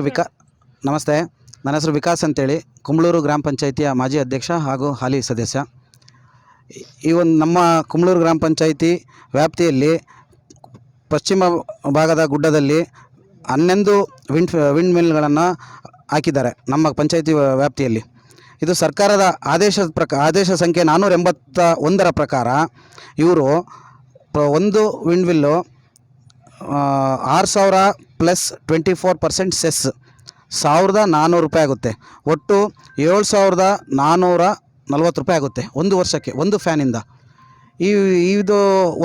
Vika ನಮಸ್ತೆ. ನನ್ನ ಹೆಸರು ವಿಕಾಸ್ ಅಂತೇಳಿ, ಕುಂಬಳೂರು ಗ್ರಾಮ ಪಂಚಾಯಿತಿಯ ಮಾಜಿ ಅಧ್ಯಕ್ಷ ಹಾಗೂ ಹಾಲಿ ಸದಸ್ಯ. ಈ ಒಂದು ನಮ್ಮ ಕುಂಬಳೂರು ಗ್ರಾಮ ಪಂಚಾಯಿತಿ ವ್ಯಾಪ್ತಿಯಲ್ಲಿ ಪಶ್ಚಿಮ ಭಾಗದ ಗುಡ್ಡದಲ್ಲಿ 11 ವಿಂಡ್ ಮಿಲ್ಗಳನ್ನು ಹಾಕಿದ್ದಾರೆ ನಮ್ಮ ಪಂಚಾಯಿತಿ ವ್ಯಾಪ್ತಿಯಲ್ಲಿ. ಇದು ಸರ್ಕಾರದ ಆದೇಶ ಸಂಖ್ಯೆ 481ರ ಪ್ರಕಾರ ಇವರು ಒಂದು ವಿಂಡ್ ಮಿಲ್ಲು 6,000 ಪ್ಲಸ್ 24% ಸೆಸ್ 1,400 ರೂಪಾಯಿ ಆಗುತ್ತೆ. ಒಟ್ಟು 7,440 ರೂಪಾಯಿ ಆಗುತ್ತೆ ಒಂದು ವರ್ಷಕ್ಕೆ, ಒಂದು ಫ್ಯಾನಿಂದ. ಇದು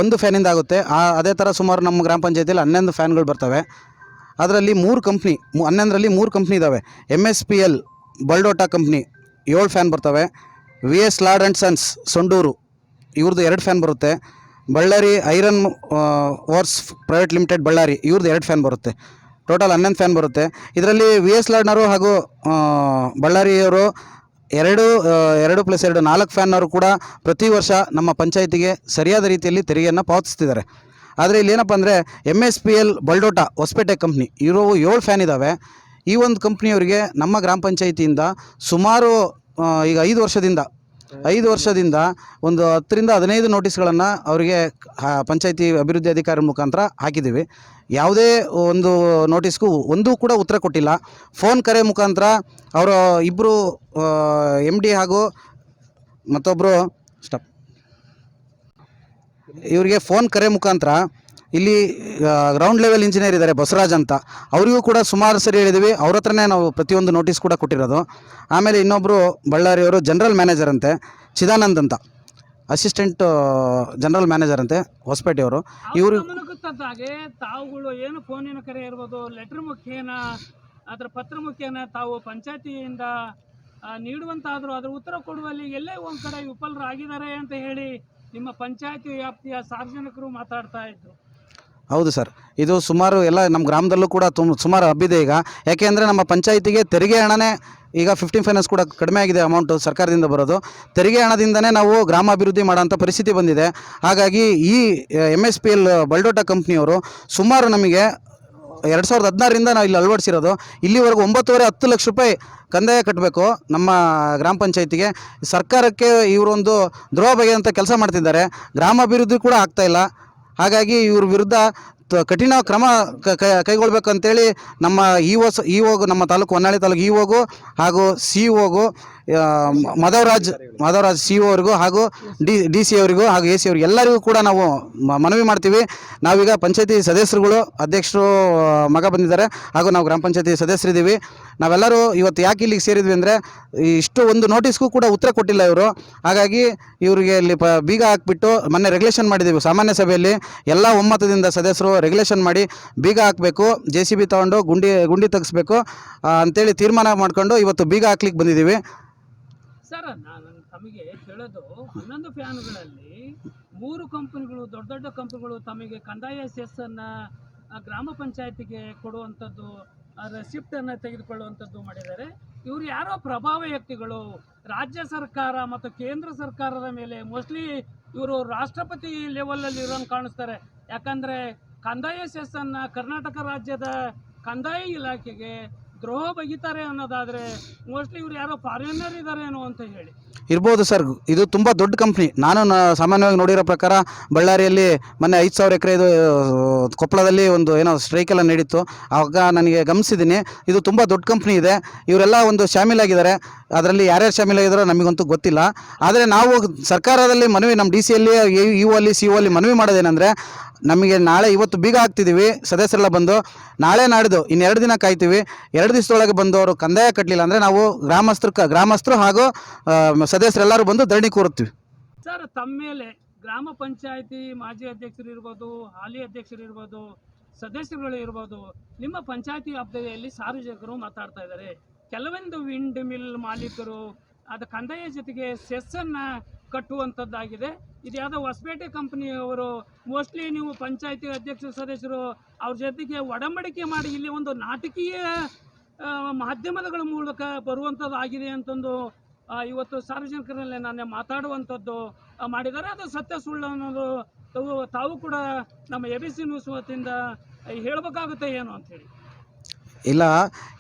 ಒಂದು ಫ್ಯಾನಿಂದ ಆಗುತ್ತೆ. ಅದೇ ಥರ ಸುಮಾರು ನಮ್ಮ ಗ್ರಾಮ ಪಂಚಾಯತಿಯಲ್ಲಿ 11 ಫ್ಯಾನ್ಗಳು ಬರ್ತವೆ. ಅದರಲ್ಲಿ 3 ಕಂಪ್ನಿ, 11ರಲ್ಲಿ 3 ಕಂಪ್ನಿ ಇದ್ದಾವೆ. MSPL ಬಲ್ಡೋಟಾ ಕಂಪ್ನಿ 7 ಫ್ಯಾನ್ ಬರ್ತವೆ. VS Lord and Sons Sandur ಇವ್ರದ್ದು 2 ಫ್ಯಾನ್ ಬರುತ್ತೆ. Bellary iron ores private limited Bellary ಇವ್ರದ್ದು 2 ಫ್ಯಾನ್ ಬರುತ್ತೆ. ಟೋಟಲ್ 11 ಫ್ಯಾನ್ ಬರುತ್ತೆ. ಇದರಲ್ಲಿ VS ಲಾರ್ಡ್ನವರು ಹಾಗೂ ಬಳ್ಳಾರಿಯವರು 2+2 4 ಫ್ಯಾನ್ನವರು ಕೂಡ ಪ್ರತಿ ವರ್ಷ ನಮ್ಮ ಪಂಚಾಯಿತಿಗೆ ಸರಿಯಾದ ರೀತಿಯಲ್ಲಿ ತೆರಿಗೆಯನ್ನು ಪಾವತಿಸ್ತಿದ್ದಾರೆ. ಆದರೆ ಇಲ್ಲಿ ಏನಪ್ಪ ಅಂದರೆ MSPL ಬಲ್ಡೋಟಾ ಹೊಸಪೇಟೆ ಕಂಪ್ನಿ ಇರೋ 7 ಫ್ಯಾನ್ ಇದ್ದಾವೆ. ಈ ಒಂದು ಕಂಪ್ನಿಯವರಿಗೆ ನಮ್ಮ ಗ್ರಾಮ ಪಂಚಾಯಿತಿಯಿಂದ ಸುಮಾರು ಈಗ 5 ವರ್ಷದಿಂದ ಒಂದು 10ರಿಂದ 15 ನೋಟಿಸ್ಗಳನ್ನು ಅವರಿಗೆ ಪಂಚಾಯಿತಿ ಅಭಿವೃದ್ಧಿ ಅಧಿಕಾರಿ ಮುಖಾಂತರ ಹಾಕಿದ್ದೀವಿ. ಯಾವುದೇ ಒಂದು ನೋಟಿಸ್ಗೂ ಒಂದೂ ಕೂಡ ಉತ್ತರ ಕೊಟ್ಟಿಲ್ಲ. ಫೋನ್ ಕರೆ ಮುಖಾಂತರ ಅವರು ಇಬ್ಬರು MD ಹಾಗೂ ಮತ್ತೊಬ್ಬರು ಇವರಿಗೆ ಫೋನ್ ಕರೆ ಮುಖಾಂತರ ಇಲ್ಲಿ ಗ್ರೌಂಡ್ ಲೆವೆಲ್ ಇಂಜಿನಿಯರ್ ಇದ್ದಾರೆ ಬಸವರಾಜ್ ಅಂತ, ಅವರಿಗೂ ಕೂಡ ಸುಮಾರು ಸರಿ ಹೇಳಿದ್ದೀವಿ. ಅವ್ರ ಹತ್ರನೇ ನಾವು ಪ್ರತಿಯೊಂದು ನೋಟಿಸ್ ಕೂಡ ಕೊಟ್ಟಿರೋದು. ಆಮೇಲೆ ಇನ್ನೊಬ್ಬರು ಬಳ್ಳಾರಿಯವರು ಜನರಲ್ ಮ್ಯಾನೇಜರ್ ಅಂತೆ, ಚಿದಾನಂದ್ ಅಂತ, ಅಸಿಸ್ಟೆಂಟ್ ಜನರಲ್ ಮ್ಯಾನೇಜರ್ ಅಂತೆ ಹೊಸಪೇಟೆಯವರು. ಇವರು ಹಾಗೆ ತಾವುಗಳು ಏನು ಫೋನಿನ ಕರೆ ಇರ್ಬೋದು, ಲೆಟರ್ ಮುಖೇನ ಅದರ ಪತ್ರ ಮುಖೇನ ತಾವು ಪಂಚಾಯತಿಯಿಂದ ನೀಡುವಂತಾದರೂ ಅದರ ಉತ್ತರ ಕೊಡುವಲ್ಲಿ ಎಲ್ಲೇ ಒಂದು ಕಡೆ ವಿಫಲರಾಗಿದ್ದಾರೆ ಅಂತ ಹೇಳಿ ನಿಮ್ಮ ಪಂಚಾಯತಿ ವ್ಯಾಪ್ತಿಯ ಸಾರ್ವಜನಿಕರು ಮಾತಾಡ್ತಾ ಇದ್ರು. ಹೌದು ಸರ್, ಇದು ಸುಮಾರು ಎಲ್ಲ ನಮ್ಮ ಗ್ರಾಮದಲ್ಲೂ ಕೂಡ ಸುಮಾರು ಹಬ್ಬಿದೆ ಈಗ. ಯಾಕೆಂದರೆ ನಮ್ಮ ಪಂಚಾಯಿತಿಗೆ ತೆರಿಗೆ ಹಣನೇ ಈಗ 15 ಫೈನಾನ್ಸ್ ಕೂಡ ಕಡಿಮೆ ಆಗಿದೆ, ಅಮೌಂಟು ಸರ್ಕಾರದಿಂದ ಬರೋದು. ತೆರಿಗೆ ಹಣದಿಂದನೇ ನಾವು ಗ್ರಾಮಾಭಿವೃದ್ಧಿ ಮಾಡೋಂಥ ಪರಿಸ್ಥಿತಿ ಬಂದಿದೆ. ಹಾಗಾಗಿ ಈ MSPL ಬಲ್ಡೋಟಾ ಕಂಪ್ನಿಯವರು ಸುಮಾರು ನಮಗೆ 2016ರಿಂದ ನಾವು ಇಲ್ಲಿ ಅಳವಡಿಸಿರೋದು. ಇಲ್ಲಿವರೆಗೂ 9.5 ಲಕ್ಷ ರೂಪಾಯಿ ಕಂದಾಯ ಕಟ್ಟಬೇಕು ನಮ್ಮ ಗ್ರಾಮ ಪಂಚಾಯಿತಿಗೆ. ಸರ್ಕಾರಕ್ಕೆ ಇವರೊಂದು ದ್ರೋಹ ಬಗೆಯಂಥ ಕೆಲಸ ಮಾಡ್ತಿದ್ದಾರೆ. ಗ್ರಾಮಾಭಿವೃದ್ಧಿ ಕೂಡ ಆಗ್ತಾಯಿಲ್ಲ. ಹಾಗಾಗಿ ಇವ್ರ ವಿರುದ್ಧ ಕಠಿಣ ಕ್ರಮ ಕೈಗೊಳ್ಬೇಕಂತೇಳಿ ನಮ್ಮ ಇಒಗೂ ನಮ್ಮ ತಾಲೂಕು ಹೊನ್ನಾಳಿ ತಾಲೂಕು ಇಒಗೂ ಹಾಗೂ COಗೂ ಮಾಧವರಾಜ್ CO ಅವರಿಗೂ ಹಾಗೂ DC ಅವರಿಗೂ ಹಾಗೂ AC ಅವ್ರಿಗೆ ಎಲ್ಲರಿಗೂ ಕೂಡ ನಾವು ಮನವಿ ಮಾಡ್ತೀವಿ. ನಾವೀಗ ಪಂಚಾಯತಿ ಸದಸ್ಯರುಗಳು, ಅಧ್ಯಕ್ಷರು ಮಗ ಬಂದಿದ್ದಾರೆ ಹಾಗೂ ನಾವು ಗ್ರಾಮ ಪಂಚಾಯತಿ ಸದಸ್ಯರಿದ್ದೀವಿ. ನಾವೆಲ್ಲರೂ ಇವತ್ತು ಯಾಕೆ ಇಲ್ಲಿಗೆ ಸೇರಿದ್ವಿ ಅಂದರೆ ಇಷ್ಟು ಒಂದು ನೋಟಿಸ್ಗೂ ಕೂಡ ಉತ್ತರ ಕೊಟ್ಟಿಲ್ಲ ಇವರು. ಹಾಗಾಗಿ ಇವರಿಗೆ ಇಲ್ಲಿ ಬೀಗ ಹಾಕ್ಬಿಟ್ಟು ಮೊನ್ನೆ ರೆಗ್ಯುಲೇಷನ್ ಮಾಡಿದ್ದೀವಿ ಸಾಮಾನ್ಯ ಸಭೆಯಲ್ಲಿ. ಎಲ್ಲ ಒಮ್ಮತದಿಂದ ಸದಸ್ಯರು ರೆಗ್ಯುಲೇಷನ್ ಮಾಡಿ ಬೀಗ ಹಾಕಬೇಕು, JCB ತೊಗೊಂಡು ಗುಂಡಿ ತೆಗಿಸ್ಬೇಕು ಅಂತೇಳಿ ತೀರ್ಮಾನ ಮಾಡಿಕೊಂಡು ಇವತ್ತು ಬೀಗ ಹಾಕ್ಲಿಕ್ಕೆ ಬಂದಿದ್ದೀವಿ. ಸರ್, ನಾನು ತಮಗೆ ಕೇಳೋದು 11 ಫ್ಯಾನ್ಗಳಲ್ಲಿ 3 ಕಂಪನಿಗಳು, ದೊಡ್ಡ ದೊಡ್ಡ ಕಂಪನಿಗಳು ತಮಗೆ ಕಂದಾಯ ಸೆಸ್ಸನ್ನು ಗ್ರಾಮ ಪಂಚಾಯತಿಗೆ ಕೊಡುವಂಥದ್ದು, ರೆಸಿಪ್ಟನ್ನು ತೆಗೆದುಕೊಳ್ಳುವಂಥದ್ದು ಮಾಡಿದ್ದಾರೆ. ಇವರು ಯಾರೋ ಪ್ರಭಾವ ವ್ಯಕ್ತಿಗಳು, ರಾಜ್ಯ ಸರ್ಕಾರ ಮತ್ತು ಕೇಂದ್ರ ಸರ್ಕಾರದ ಮೇಲೆ ಮೋಸ್ಟ್ಲಿ ಇವರು ರಾಷ್ಟ್ರಪತಿ ಲೆವೆಲಲ್ಲಿ ಇರೋಂಗೆ ಕಾಣಿಸ್ತಾರೆ. ಯಾಕಂದರೆ ಕಂದಾಯ ಸೆಸ್ಸನ್ನು ಕರ್ನಾಟಕ ರಾಜ್ಯದ ಕಂದಾಯ ಇಲಾಖೆಗೆ ದ್ರೋಹ ಬಗೀತಾರೆ ಅನ್ನೋದಾದರೆ ಮೋಸ್ಟ್ಲಿ ಇವ್ರು ಯಾರೋ ಫಾರಿನರ್ ಇದ್ದಾರೇನೋ ಅಂತ ಹೇಳಿ ಇರ್ಬೋದು ಸರ್. ಇದು ತುಂಬ ದೊಡ್ಡ ಕಂಪ್ನಿ. ನಾನು ಸಾಮಾನ್ಯವಾಗಿ ನೋಡಿರೋ ಪ್ರಕಾರ ಬಳ್ಳಾರಿಯಲ್ಲಿ ಮೊನ್ನೆ 5,000 ಎಕರೆದು ಕೊಪ್ಪಳದಲ್ಲಿ ಒಂದು ಏನೋ ಸ್ಟ್ರೈಕೆಲ್ಲ ನಡೀತು. ಆವಾಗ ನನಗೆ ಗಮನಿಸಿದ್ದೀನಿ, ಇದು ತುಂಬ ದೊಡ್ಡ ಕಂಪ್ನಿ ಇದೆ. ಇವರೆಲ್ಲ ಒಂದು ಶಾಮೀಲಾಗಿದ್ದಾರೆ. ಅದರಲ್ಲಿ ಯಾರ್ಯಾರು ಶಾಮೀಲಾಗಿದ್ದಾರೋ ನಮಗಂತೂ ಗೊತ್ತಿಲ್ಲ. ಆದರೆ ನಾವು ಸರ್ಕಾರದಲ್ಲಿ ಮನವಿ, ನಮ್ಮ DCಯಲ್ಲಿ EO ಅಲ್ಲಿ CO ಅಲ್ಲಿ ಮನವಿ ಮಾಡೋದೇನೆಂದರೆ, ನಮಗೆ ಇವತ್ತು ಬೀಗ ಹಾಕ್ತಿದ್ದೀವಿ ಸದಸ್ಯರೆಲ್ಲ ಬಂದು, ನಾಳೆ ನಾಡಿದ್ದು ಇನ್ನು 2 ದಿನ ಕಾಯ್ತೀವಿ. 2 ದಿವಸದೊಳಗೆ ಬಂದು ಅವರು ಕಂದಾಯ ಕಟ್ಟಲಿಲ್ಲ ಅಂದರೆ ನಾವು ಗ್ರಾಮಸ್ಥರು ಹಾಗೂ ಸದಸ್ಯರೆಲ್ಲರೂ ಬಂದು ಧರಣಿ ಕೂರುತ್ತೀವಿ. ಸರ್, ತಮ್ಮ ಮೇಲೆ ಗ್ರಾಮ ಪಂಚಾಯತಿ ಮಾಜಿ ಅಧ್ಯಕ್ಷರು ಇರ್ಬೋದು, ಹಾಲಿ ಅಧ್ಯಕ್ಷರು ಇರ್ಬೋದು, ಸದಸ್ಯರುಗಳು ಇರ್ಬೋದು, ನಿಮ್ಮ ಪಂಚಾಯತಿ ವ್ಯಾಪ್ತಿಯಲ್ಲಿ ಸಾರ್ವಜನಿಕರು ಮಾತಾಡ್ತಾ ಇದ್ದಾರೆ. ಕೆಲವೊಂದು ವಿಂಡ್ ಮಿಲ್ ಮಾಲೀಕರು ಅದು ಕಂದಾಯ ಜೊತೆಗೆ ಸೆಸ್ಸನ್ನು ಕಟ್ಟುವಂಥದ್ದಾಗಿದೆ. ಇದು ಯಾವುದೋ ಹೊಸಪೇಟೆ ಕಂಪ್ನಿಯವರು ಮೋಸ್ಟ್ಲಿ ನೀವು ಪಂಚಾಯತಿ ಅಧ್ಯಕ್ಷ ಸದಸ್ಯರು ಅವ್ರ ಜೊತೆಗೆ ಒಡಂಬಡಿಕೆ ಮಾಡಿ ಇಲ್ಲಿ ಒಂದು ನಾಟಕೀಯ ಮಾಧ್ಯಮಗಳ ಮೂಲಕ ಬರುವಂಥದ್ದು ಆಗಿದೆ ಅಂತಂದು ಇವತ್ತು ಸಾರ್ವಜನಿಕರಲ್ಲೇ ನಾನೇ ಮಾತಾಡುವಂಥದ್ದು ಮಾಡಿದ್ದಾರೆ. ಅದು ಸತ್ಯ ಸುಳ್ಳು ಅನ್ನೋದು ತಾವು ಕೂಡ ನಮ್ಮ ABC ನ್ಯೂಸ್ ವತಿಯಿಂದ ಹೇಳಬೇಕಾಗುತ್ತೆ ಏನು ಅಂಥೇಳಿ. ಇಲ್ಲ,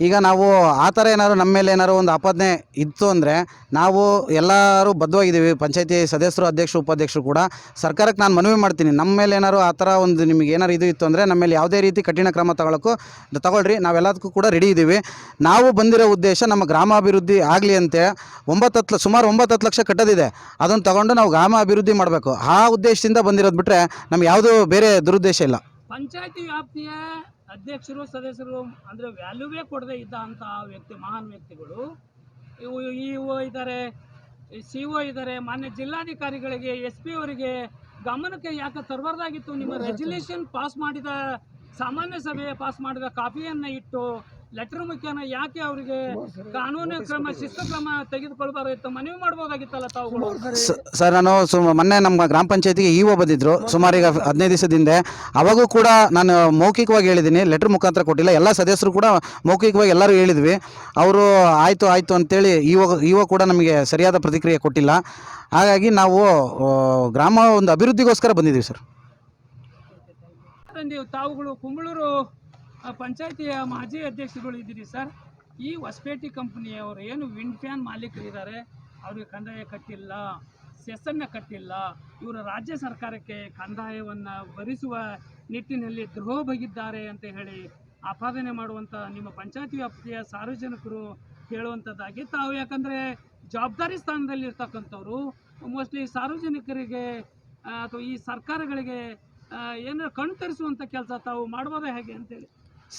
ಈಗ ನಾವು ಆ ಥರ ಏನಾದ್ರು ನಮ್ಮ ಮೇಲೆ ಏನಾದ್ರು ಒಂದು ಆಪಾದನೆ ಇತ್ತು ಅಂದರೆ ನಾವು ಎಲ್ಲರೂ ಬದ್ಧವಾಗಿದ್ದೀವಿ, ಪಂಚಾಯತಿ ಸದಸ್ಯರು, ಅಧ್ಯಕ್ಷರು, ಉಪಾಧ್ಯಕ್ಷರು ಕೂಡ. ಸರ್ಕಾರಕ್ಕೆ ನಾನು ಮನವಿ ಮಾಡ್ತೀನಿ, ನಮ್ಮ ಮೇಲೆ ಏನಾದ್ರು ಆ ಥರ ಒಂದು ನಿಮಗೆ ಏನಾರು ಇದು ಇತ್ತು ಅಂದರೆ ನಮ್ಮ ಮೇಲೆ ಯಾವುದೇ ರೀತಿ ಕಠಿಣ ಕ್ರಮ ತಗೊಳ್ರಿ, ನಾವೆಲ್ಲದಕ್ಕೂ ಕೂಡ ರೆಡಿ ಇದ್ದೀವಿ. ನಾವು ಬಂದಿರೋ ಉದ್ದೇಶ ನಮ್ಮ ಗ್ರಾಮಾಭಿವೃದ್ಧಿ ಆಗಲಿ ಅಂತೇಳಿ ಸುಮಾರು 9-10 ಲಕ್ಷ ಕಟ್ಟೋದಿದೆ, ಅದನ್ನು ತಗೊಂಡು ನಾವು ಗ್ರಾಮ ಅಭಿವೃದ್ಧಿ ಮಾಡಬೇಕು. ಆ ಉದ್ದೇಶದಿಂದ ಬಂದಿರೋದು ಬಿಟ್ಟರೆ ನಮ್ಗೆ ಯಾವುದೂ ಬೇರೆ ದುರುದ್ದೇಶ ಇಲ್ಲ. ಪಂಚಾಯತಿ ವ್ಯಾಪ್ತಿಯ ಅಧ್ಯಕ್ಷರು ಸದಸ್ಯರು ಅಂದರೆ ವ್ಯಾಲ್ಯೂವೇ ಕೊಡದೇ ಇದ್ದಂಥ ಮಹಾನ್ ವ್ಯಕ್ತಿಗಳು ಇವು ಇದ್ದಾರೆ, CO ಇದ್ದಾರೆ. ಮಾನ್ಯ ಜಿಲ್ಲಾಧಿಕಾರಿಗಳಿಗೆ, SP ಅವರಿಗೆ ಗಮನಕ್ಕೆ ಯಾಕೆ ತರಬಾರ್ದಾಗಿತ್ತು? ನಿಮ್ಮ ರೆಸಲ್ಯೂಷನ್ ಪಾಸ್ ಮಾಡಿದ, ಸಾಮಾನ್ಯ ಸಭೆ ಪಾಸ್ ಮಾಡಿದ ಕಾಪಿಯನ್ನು ಇಟ್ಟು ಲೆಟರ್ ಮುಖ್ಯನ ಯಾಕೆ ಅವರಿಗೆ ಕಾನೂನು ಕ್ರಮ, ಶಿಸ್ತು ಕ್ರಮ ತೆಗೆದುಕೊಳ್ಬಾರ್ದಿತ್ತು? ಮನವಿ ಮಾಡ್ಬೋದಾಗಿತ್ತಲ್ಲ ತಾವುಗಳು. ಸರ್, ನಾನು ಮೊನ್ನೆ ನಮ್ಮ ಗ್ರಾಮ ಪಂಚಾಯತಿಗೆ EO ಬಂದಿದ್ದರು ಸುಮಾರು ಈಗ 15 ದಿವಸದಿಂದ. ಅವಾಗೂ ಕೂಡ ನಾನು ಮೌಖಿಕವಾಗಿ ಹೇಳಿದ್ದೀನಿ, ಲೆಟ್ರ್ ಮುಖಾಂತರ ಕೊಟ್ಟಿಲ್ಲ. ಎಲ್ಲ ಸದಸ್ಯರು ಕೂಡ ಮೌಖಿಕವಾಗಿ ಎಲ್ಲರೂ ಹೇಳಿದ್ವಿ. ಅವರು ಆಯಿತು ಅಂತೇಳಿ EO ಕೂಡ ನಮಗೆ ಸರಿಯಾದ ಪ್ರತಿಕ್ರಿಯೆ ಕೊಟ್ಟಿಲ್ಲ. ಹಾಗಾಗಿ ನಾವು ಗ್ರಾಮ ಒಂದು ಅಭಿವೃದ್ಧಿಗೋಸ್ಕರ ಬಂದಿದ್ದೀವಿ ಸರ್. ತಾವುಗಳು ಕುಂಬಳೂರು ಪಂಚಾಯತಿಯ ಮಾಜಿ ಅಧ್ಯಕ್ಷರುಗಳು ಇದ್ದೀರಿ ಸರ್. ಈ ಹೊಸಪೇಟೆ ಕಂಪನಿಯವರು ಏನು ವಿಂಡ್ ಫ್ಯಾನ್ ಮಾಲೀಕರಿದ್ದಾರೆ, ಅವ್ರಿಗೆ ಕಂದಾಯ ಕಟ್ಟಿಲ್ಲ, ಸೆಸ್ಸನ್ನು ಕಟ್ಟಿಲ್ಲ. ಇವರು ರಾಜ್ಯ ಸರ್ಕಾರಕ್ಕೆ ಕಂದಾಯವನ್ನು ಭರಿಸುವ ನಿಟ್ಟಿನಲ್ಲಿ ದ್ರೋಹ ಬಗೆದಿದ್ದಾರೆ ಅಂತ ಹೇಳಿ ಆಪಾದನೆ ಮಾಡುವಂಥ ನಿಮ್ಮ ಪಂಚಾಯತಿ ವ್ಯಾಪ್ತಿಯ ಸಾರ್ವಜನಿಕರು ಹೇಳುವಂಥದ್ದಾಗಿ ತಾವು, ಯಾಕಂದರೆ ಜವಾಬ್ದಾರಿ ಸ್ಥಾನದಲ್ಲಿ ಇರ್ತಕ್ಕಂಥವ್ರು ಮೋಸ್ಟ್ಲಿ ಸಾರ್ವಜನಿಕರಿಗೆ ಅಥವಾ ಈ ಸರ್ಕಾರಗಳಿಗೆ ಏನಾರು ಕಣ್ ತರಿಸುವಂಥ ಕೆಲಸ ತಾವು ಮಾಡ್ಬೋದೇ ಹೇಗೆ ಅಂತೇಳಿ.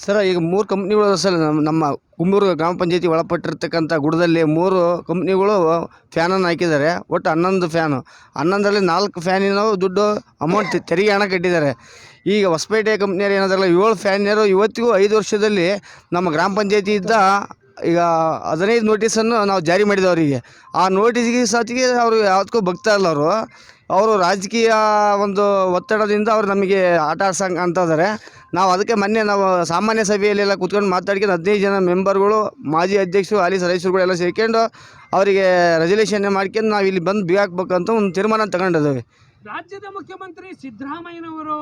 ಸರ್, ಈಗ 3 ಕಂಪ್ನಿಗಳು ಸರ್ ನಮ್ಮ ಕುಂಬೂರು ಗ್ರಾಮ ಪಂಚಾಯತಿ ಒಳಪಟ್ಟಿರ್ತಕ್ಕಂಥ ಗುಡದಲ್ಲಿ 3 ಕಂಪ್ನಿಗಳು ಫ್ಯಾನನ್ನು ಹಾಕಿದ್ದಾರೆ. ಒಟ್ಟು 11 ಫ್ಯಾನು. 11ರಲ್ಲಿ 4 ಫ್ಯಾನಿನ ದುಡ್ಡು ಅಮೌಂಟ್ ತೆರಿಗೆ ಹಣ ಕಟ್ಟಿದ್ದಾರೆ. ಈಗ ಹೊಸಪೇಟೆ ಕಂಪ್ನಿಯರು ಏನಾದ್ರಲ್ಲ 7 ಫ್ಯಾನಿಯರು ಇವತ್ತಿಗೂ 5 ವರ್ಷದಲ್ಲಿ ನಮ್ಮ ಗ್ರಾಮ ಪಂಚಾಯತಿಯಿಂದ ಈಗ 15 ನೋಟಿಸನ್ನು ನಾವು ಜಾರಿ ಮಾಡಿದ್ದು ಅವರಿಗೆ. ಆ ನೋಟಿಸ್ಗೆ ಸಾತಿಗೆ ಅವರು ಯಾವುದಕ್ಕೂ ಬಗ್ತಾ ಇಲ್ಲ. ಅವರು ರಾಜಕೀಯ ಒಂದು ಒತ್ತಡದಿಂದ ಅವರು ನಮಗೆ ಆಟ ಆಡ್ಸಂಗೆ ಅಂತ ಇದ್ದಾರೆ. ನಾವು ಅದಕ್ಕೆ ಮೊನ್ನೆ ನಾವು ಸಾಮಾನ್ಯ ಸಭೆಯಲ್ಲೆಲ್ಲ ಕೂತ್ಕೊಂಡು ಮಾತಾಡ್ಕೊಂಡು 15 ಜನ ಮೆಂಬರ್ಗಳು, ಮಾಜಿ ಅಧ್ಯಕ್ಷರು, ಹಾಲಿ ಸದಸ್ಯರುಗಳೆಲ್ಲ ಸೇರ್ಕೊಂಡು ಅವರಿಗೆ ರೆಸಲ್ಯೂಷನ್ ಮಾಡ್ಕೊಂಡು ನಾವು ಇಲ್ಲಿ ಬಂದು ಹಾಕ್ಬೇಕಂತ ಒಂದು ತೀರ್ಮಾನ ತಗೊಂಡಿದ್ದೇವೆ. ರಾಜ್ಯದ ಮುಖ್ಯಮಂತ್ರಿ ಸಿದ್ದರಾಮಯ್ಯನವರು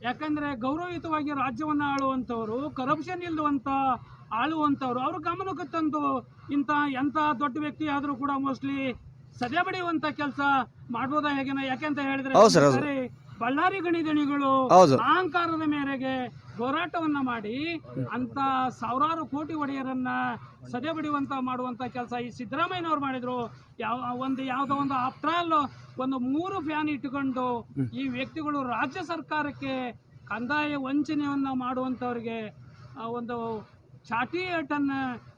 ಯಾಕಂದರೆ ಗೌರವಯುತವಾಗಿ ರಾಜ್ಯವನ್ನು ಆಳುವಂಥವರು, ಕರಪ್ಷನ್ ಇಲ್ಲದಂಥ ಆಳುವಂಥವ್ರು, ಅವ್ರ ಗಮನಕ್ಕೆ ತಂದು ಎಂಥ ದೊಡ್ಡ ವ್ಯಕ್ತಿ ಆದರೂ ಕೂಡ ಮೋಸ್ಟ್ಲಿ ಸದೆ ಬಡಿಯುವಂಥ ಕೆಲಸ ಮಾಡ್ಬೋದಾ ಹೇಗೇನ? ಯಾಕೆಂತ ಹೇಳಿದ್ರೆ ಬಳ್ಳಾರಿ ಗಣಿಗಳು ಅಹಂಕಾರದ ಮೇರೆಗೆ ಹೋರಾಟವನ್ನ ಮಾಡಿ ಅಂತ ಸಾವಿರಾರು ಕೋಟಿ ಒಡೆಯರನ್ನ ಸದೆ ಬಡಿಯುವಂತ ಮಾಡುವಂತ ಕೆಲಸ ಈ ಸಿದ್ದರಾಮಯ್ಯನವ್ರು ಮಾಡಿದ್ರು. ಯಾವುದೋ ಒಂದು ಆಫ್ಟರ್ ಆಲ್ ಒಂದು 3 ಫ್ಯಾನ್ ಇಟ್ಟುಕೊಂಡು ಈ ವ್ಯಕ್ತಿಗಳು ರಾಜ್ಯ ಸರ್ಕಾರಕ್ಕೆ ಕಂದಾಯ ವಂಚನೆಯನ್ನ ಮಾಡುವಂತವರಿಗೆ ಒಂದು ಚಾಟಿ ಏಟನ್ನ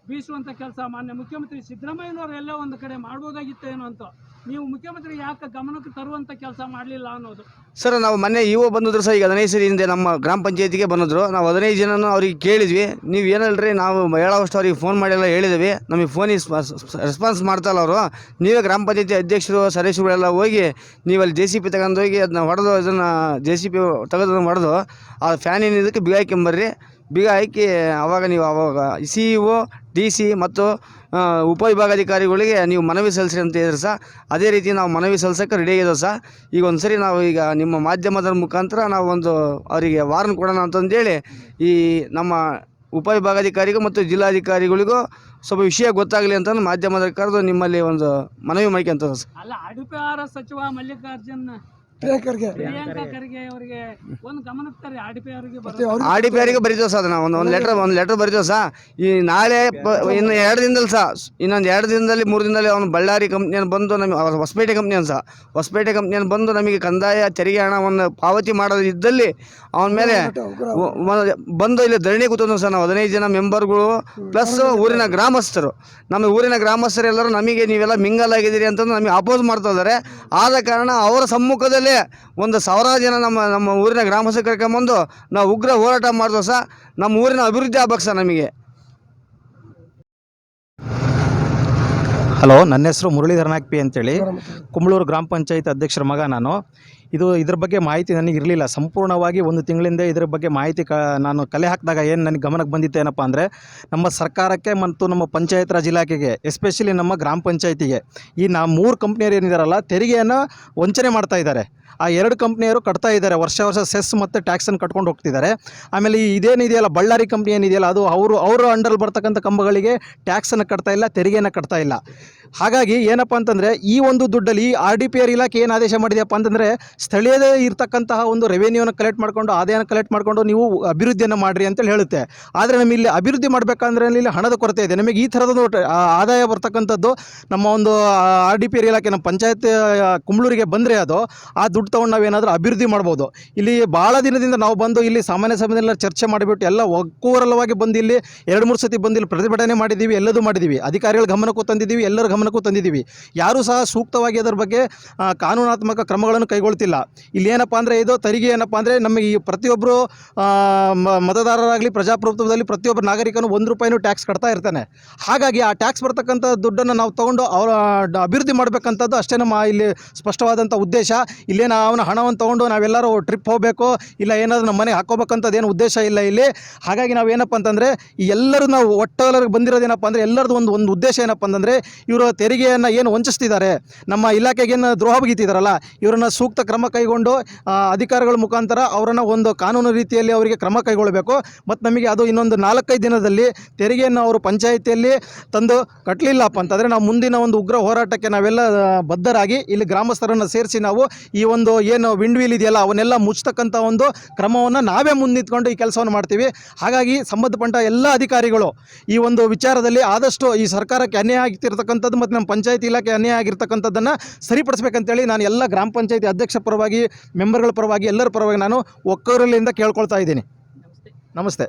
ಬೀಸುವಂತ ಕೆಲಸ ಮಾನ್ಯ ಮುಖ್ಯಮಂತ್ರಿ ಸಿದ್ದರಾಮಯ್ಯನವರು ಎಲ್ಲೋ ಒಂದು ಕಡೆ ಮಾಡ್ಬೋದಾಗಿತ್ತೇನೋ ಅಂತ ನೀವು ಮುಖ್ಯಮಂತ್ರಿ ಯಾಕೆ ಗಮನಕ್ಕೆ ತರುವಂಥ ಕೆಲಸ ಮಾಡಲಿಲ್ಲ ಅನ್ನೋದು. ಸರ್, ನಾವು ಮೊನ್ನೆ ಬಂದಿದ್ರು ಸರ್. ಈಗ 15 ಸರಿ ಹಿಂದೆ ನಮ್ಮ ಗ್ರಾಮ ಪಂಚಾಯತಿಗೆ ಬಂದಿದ್ರು. ನಾವು 15 ಜನನು ಅವ್ರಿಗೆ ಕೇಳಿದ್ವಿ, ನೀವು ಏನಲ್ರಿ ನಾವು ಹೇಳೋವಷ್ಟು ಅವ್ರಿಗೆ ಫೋನ್ ಮಾಡಿಲ್ಲ ಹೇಳಿದ್ವಿ. ನಮಗೆ ಫೋನಿಗೆ ರೆಸ್ಪಾನ್ಸ್ ಮಾಡ್ತಾಯಿಲ್ಲ ಅವರು. ನೀವೇ ಗ್ರಾಮ ಪಂಚಾಯತಿ ಅಧ್ಯಕ್ಷರು, ಸದಸ್ಯರುಗಳೆಲ್ಲ ಹೋಗಿ ನೀವಲ್ಲಿ JCB ತಗೊಂಡೋಗಿ ಅದನ್ನ ಹೊಡೆದು, ಇದನ್ನು JCB ತೆಗೆದು ಹೊಡೆದು ಆ ಫ್ಯಾನಿನ ಇದಕ್ಕೆ ಬೀಗ ಹಾಕೊಂಬರ್ರಿ. ಬೀಗ ಹಾಕಿ ಆವಾಗ CEO, DC ಮತ್ತು ಉಪವಿಭಾಗಾಧಿಕಾರಿಗಳಿಗೆ ನೀವು ಮನವಿ ಸಲ್ಲಿಸ್ರಿ ಅಂತ ಹೇಳಿದ್ರು ಸರ್. ಅದೇ ರೀತಿ ನಾವು ಮನವಿ ಸಲ್ಲಿಸೋಕ್ಕೆ ರೆಡಿ ಆಗಿದ್ದೇವೆ ಸರ್. ಈಗ ಒಂದು ಸರಿ ನಾವು ಈಗ ನಿಮ್ಮ ಮಾಧ್ಯಮದ ಮುಖಾಂತರ ನಾವು ಒಂದು ಅವರಿಗೆ ವಾರನ್ ಕೊಡೋಣ ಅಂತಂದೇಳಿ ಈ ನಮ್ಮ ಉಪವಿಭಾಗಾಧಿಕಾರಿಗೂ ಮತ್ತು ಜಿಲ್ಲಾಧಿಕಾರಿಗಳಿಗೂ ಸ್ವಲ್ಪ ವಿಷಯ ಗೊತ್ತಾಗಲಿ ಅಂತ ಮಾಧ್ಯಮದ ಕರೆದು ನಿಮ್ಮಲ್ಲಿ ಒಂದು ಮನವಿ ಮಾಡ್ಕೊಂತ ಸರ್. ಅಲ್ಲ, ಆಹಾರ ಸಚಿವ ಮಲ್ಲಿಕಾರ್ಜುನ್ ಪ್ರಿಯಾಂಕಾ ಖರ್ಗೆ ಅವರಿಗೆ ಒಂದು ಗಮನಕ್ಕೆ RDP ಅವರಿಗೆ ಬರೀತೇವೆ ಸರ್. ನಾವು ಒಂದು ಲೆಟರ್ ಬರೀತೇವೆ ಸರ್. ಈ ನಾಳೆ ಇನ್ನು 2 ದಿನದಲ್ಲಿ ಸರ್, ಇನ್ನೊಂದು 2 ದಿನದಲ್ಲಿ 3 ದಿನದಲ್ಲಿ ಅವನು ಬಳ್ಳಾರಿ ಕಂಪ್ನಿಯನ್ನು ಬಂದು ನಮಗೆ ಹೊಸಪೇಟೆ ಕಂಪ್ನಿಯನ್ನು ಸರ್, ಹೊಸಪೇಟೆ ಕಂಪ್ನಿಯನ್ನು ಬಂದು ನಮಗೆ ಕಂದಾಯ ತೆರಿಗೆ ಹಣವನ್ನು ಪಾವತಿ ಮಾಡೋದು ಇದ್ದಲ್ಲಿ ಅವನ ಮೇಲೆ ಬಂದು ಇಲ್ಲಿ ಧರಣಿ ಕೂತಂದು ಸರ್. ನಾವು 15 ಜನ ಮೆಂಬರ್ಗಳು ಪ್ಲಸ್ ಊರಿನ ಗ್ರಾಮಸ್ಥರು, ನಮ್ಮ ಊರಿನ ಗ್ರಾಮಸ್ಥರೆಲ್ಲರೂ ನಮಗೆ ನೀವೆಲ್ಲ ಮಿಂಗಲ್ ಆಗಿದ್ದೀರಿ ಅಂತಂದು ನಮಗೆ ಅಪೋಸ್ ಮಾಡ್ತಾ ಇದ್ದಾರೆ. ಆದ ಕಾರಣ ಅವರ ಸಮ್ಮುಖದಲ್ಲಿ ಒಂದು 1000 ಜನ ನಮ್ಮ ಊರಿನ ಗ್ರಾಮಸ್ಥರು ಕರ್ಕೊಂಬಂದು ನಾವು ಉಗ್ರ ಹೋರಾಟ ಮಾಡ್ದೋ ಸಹ ನಮ್ಮ ಊರಿನ ಅಭಿವೃದ್ಧಿ ಆಗ್ಬೇಕು ಸರ್. ನಮಗೆ ಹಲೋ, ನನ್ನ ಹೆಸರು ಮುರಳೀಧರ್ ನಾಗ್ಪಿ ಅಂತೇಳಿ, ಕುಂಬಳೂರು ಗ್ರಾಮ ಪಂಚಾಯತ್ ಅಧ್ಯಕ್ಷರ ಮಗ ನಾನು. ಇದ್ರ ಬಗ್ಗೆ ಮಾಹಿತಿ ನನಗೆ ಇರಲಿಲ್ಲ. ಸಂಪೂರ್ಣವಾಗಿ 1 ತಿಂಗಳಿಂದ ಇದ್ರ ಬಗ್ಗೆ ಮಾಹಿತಿ ನಾನು ಕಲೆ ಹಾಕಿದಾಗ ಏನು ನನಗೆ ಗಮನಕ್ಕೆ ಬಂದಿತ್ತು ಏನಪ್ಪ ಅಂದರೆ, ನಮ್ಮ ಸರ್ಕಾರಕ್ಕೆ ಮತ್ತು ನಮ್ಮ ಪಂಚಾಯತ್ ರಾಜ್ ಇಲಾಖೆಗೆ, ಎಸ್ಪೆಷಲಿ ನಮ್ಮ ಗ್ರಾಮ ಪಂಚಾಯತಿಗೆ ಈ 3 ಕಂಪ್ನಿಯರು ಏನಿದಾರಲ್ಲ ತೆರಿಗೆಯನ್ನು ವಂಚನೆ ಮಾಡ್ತಾ ಇದ್ದಾರೆ. ಆ 2 ಕಂಪ್ನಿಯವರು ಕಟ್ತಾ ಇದ್ದಾರೆ, ವರ್ಷ ಸೆಸ್ ಮತ್ತು ಟ್ಯಾಕ್ಸನ್ನು ಕಟ್ಕೊಂಡು ಹೋಗ್ತಿದ್ದಾರೆ. ಆಮೇಲೆ ಇದೇನಿದೆಯಲ್ಲ ಬಳ್ಳಾರಿ ಕಂಪ್ನಿ ಏನಿದೆಯಲ್ಲ ಅದು ಅವರ ಅಂಡರ್ ಬರ್ತಕ್ಕಂಥ ಕಂಬಗಳಿಗೆ ಟ್ಯಾಕ್ಸನ್ನು ಕಟ್ತಾ ಇಲ್ಲ, ತೆರಿಗೆಯನ್ನು ಕಟ್ತಾ ಇಲ್ಲ. ಹಾಗಾಗಿ ಏನಪ್ಪ ಅಂತಂದರೆ ಈ ಒಂದು ದುಡ್ಡಲ್ಲಿ RDPR ಇಲಾಖೆ ಏನು ಆದೇಶ ಮಾಡಿದೆಯಪ್ಪ ಅಂತಂದರೆ ಸ್ಥಳೀಯದ ಇರ್ತಕ್ಕಂತಹ ಒಂದು ರೆವೆನ್ಯೂನ ಕಲೆಕ್ಟ್ ಮಾಡಿಕೊಂಡು ಆದಾಯನ ಕಲೆಕ್ಟ್ ಮಾಡಿಕೊಂಡು ನೀವು ಅಭಿವೃದ್ಧಿಯನ್ನು ಮಾಡಿರಿ ಅಂತೇಳಿ ಹೇಳುತ್ತೆ. ಆದರೆ ನಮಗೆ ಇಲ್ಲಿ ಅಭಿವೃದ್ಧಿ ಮಾಡಬೇಕಂದ್ರೆ ಇಲ್ಲಿ ಹಣದ ಕೊರತೆ ಇದೆ. ನಮಗೆ ಈ ಥರದೊಂದು ಆದಾಯ ಬರ್ತಕ್ಕಂಥದ್ದು ನಮ್ಮ ಒಂದು RDPR ಇಲಾಖೆ ನಮ್ಮ ಪಂಚಾಯತ್ ಕುಂಬ್ಳೂರಿಗೆ ಬಂದರೆ ಅದು ಆ ದುಡ್ಡು ತೊಗೊಂಡು ನಾವೇನಾದರೂ ಅಭಿವೃದ್ಧಿ ಮಾಡ್ಬೋದು. ಇಲ್ಲಿ ಭಾಳ ದಿನದಿಂದ ನಾವು ಬಂದು ಇಲ್ಲಿ ಸಾಮಾನ್ಯ ಸಭೆಯಲ್ಲ ಚರ್ಚೆ ಮಾಡಿಬಿಟ್ಟು ಎಲ್ಲ ಒಕ್ಕೂರಲವಾಗಿ ಬಂದು ಇಲ್ಲಿ 2-3 ಸತಿ ಬಂದು ಇಲ್ಲಿ ಪ್ರತಿಭಟನೆ ಮಾಡಿದ್ದೀವಿ, ಎಲ್ಲದೂ ಮಾಡಿದ್ದೀವಿ, ಅಧಿಕಾರಿಗಳ ಗಮನಕ್ಕೂ ತಂದಿದ್ದೀವಿ, ಎಲ್ಲರ ಗಮನಕ್ಕೂ ತಂದಿದ್ದೀವಿ. ಯಾರೂ ಸಹ ಸೂಕ್ತವಾಗಿ ಅದರ ಬಗ್ಗೆ ಕಾನೂನಾತ್ಮಕ ಕ್ರಮಗಳನ್ನು ಕೈಗೊಳ್ತಿಲ್ಲ. ಇಲ್ಲಿ ಏನಪ್ಪ ಅಂದರೆ ಇದು ತೆರಿಗೆ ಏನಪ್ಪ ಅಂದರೆ ನಮಗೆ ಈ ಪ್ರತಿಯೊಬ್ಬರು ಮತದಾರರಾಗಲಿ ಪ್ರಜಾಪ್ರಭುತ್ವದಲ್ಲಿ ಪ್ರತಿಯೊಬ್ಬರು ನಾಗರಿಕನು ₹1 ಟ್ಯಾಕ್ಸ್ ಕಟ್ತಾ ಇರ್ತಾನೆ. ಹಾಗಾಗಿ ಆ ಟ್ಯಾಕ್ಸ್ ಬರ್ತಕ್ಕಂಥ ದುಡ್ಡನ್ನು ನಾವು ತೊಗೊಂಡು ಅವರ ಅಭಿವೃದ್ಧಿ ಮಾಡಬೇಕಂಥದ್ದು ಅಷ್ಟೇ ನಮ್ಮ ಇಲ್ಲಿ ಸ್ಪಷ್ಟವಾದಂಥ ಉದ್ದೇಶ. ಇಲ್ಲೇನು ಅವನ ಹಣವನ್ನು ತೊಗೊಂಡು ನಾವೆಲ್ಲರೂ ಟ್ರಿಪ್ ಹೋಗಬೇಕು ಇಲ್ಲ ಏನಾದರೂ ನಮ್ಮ ಮನೆಗೆ ಹಾಕೋಬೇಕಂಥದ್ದು ಏನು ಉದ್ದೇಶ ಇಲ್ಲ ಇಲ್ಲಿ. ಹಾಗಾಗಿ ನಾವು ಏನಪ್ಪ ಅಂತಂದರೆ ಎಲ್ಲರೂ ನಾವು ಒಟ್ಟೆಲ್ಲರಿಗೆ ಬಂದಿರೋದೇನಪ್ಪ ಅಂದರೆ ಎಲ್ಲರದ್ದು ಒಂದು ಉದ್ದೇಶ ಏನಪ್ಪ ಅಂತಂದರೆ ಇವರು ತೆರಿಗೆಯನ್ನು ಏನು ವಂಚಿಸ್ತಿದ್ದಾರೆ, ನಮ್ಮ ಇಲಾಖೆಗೆ ಏನು ದ್ರೋಹ ಬಗೀತಿದ್ದಾರಲ್ಲ ಇವರನ್ನು ಸೂಕ್ತ ಕ್ರಮ ಕೈಗೊಂಡು ಅಧಿಕಾರಿಗಳ ಮುಖಾಂತರ ಅವರನ್ನು ಒಂದು ಕಾನೂನು ರೀತಿಯಲ್ಲಿ ಅವರಿಗೆ ಕ್ರಮ ಕೈಗೊಳ್ಳಬೇಕು. ಮತ್ತು ನಮಗೆ ಅದು ಇನ್ನೊಂದು 4-5 ದಿನದಲ್ಲಿ ತೆರಿಗೆಯನ್ನು ಅವರು ಪಂಚಾಯಿತಿಯಲ್ಲಿ ತಂದು ಕಟ್ಟಲಿಲ್ಲಪ್ಪ ಅಂತಂದರೆ ನಾವು ಮುಂದಿನ ಒಂದು ಉಗ್ರ ಹೋರಾಟಕ್ಕೆ ನಾವೆಲ್ಲ ಬದ್ಧರಾಗಿ ಇಲ್ಲಿ ಗ್ರಾಮಸ್ಥರನ್ನು ಸೇರಿಸಿ ನಾವು ಈ ಒಂದು ಏನು ವಿಂಡ್ವೀಲ್ ಇದೆಯಲ್ಲ ಅವನ್ನೆಲ್ಲ ಮುಚ್ಚತಕ್ಕಂಥ ಒಂದು ಕ್ರಮವನ್ನು ನಾವೇ ಮುಂದಿಟ್ಕೊಂಡು ಈ ಕೆಲಸವನ್ನು ಮಾಡ್ತೀವಿ. ಹಾಗಾಗಿ ಸಂಬಂಧಪಟ್ಟ ಎಲ್ಲ ಅಧಿಕಾರಿಗಳು ಈ ಒಂದು ವಿಚಾರದಲ್ಲಿ ಆದಷ್ಟು ಈ ಸರ್ಕಾರಕ್ಕೆ ಅನ್ಯಾಯ ಆಗ್ತಿರ್ತಕ್ಕಂಥದ್ದು ಮತ್ತು ನಮ್ಮ ಪಂಚಾಯತಿ ಇಲಾಖೆ ಅನ್ಯಾಯ ಆಗಿರ್ತಕ್ಕಂಥದ್ದನ್ನು ಸರಿಪಡಿಸಬೇಕಂತೇಳಿ ನಾನು ಎಲ್ಲ ಗ್ರಾಮ ಪಂಚಾಯತಿ ಅಧ್ಯಕ್ಷ ಪರವಾಗಿ ಮೆಂಬರ್ಗಳ ಪರವಾಗಿ ಎಲ್ಲರ ಪರವಾಗಿ ನಾನು ಒಕ್ಕೂರಲಿಂದ ಕೇಳ್ಕೊಳ್ತಾ ಇದ್ದೀನಿ. ನಮಸ್ತೆ. ನಮಸ್ತೆ.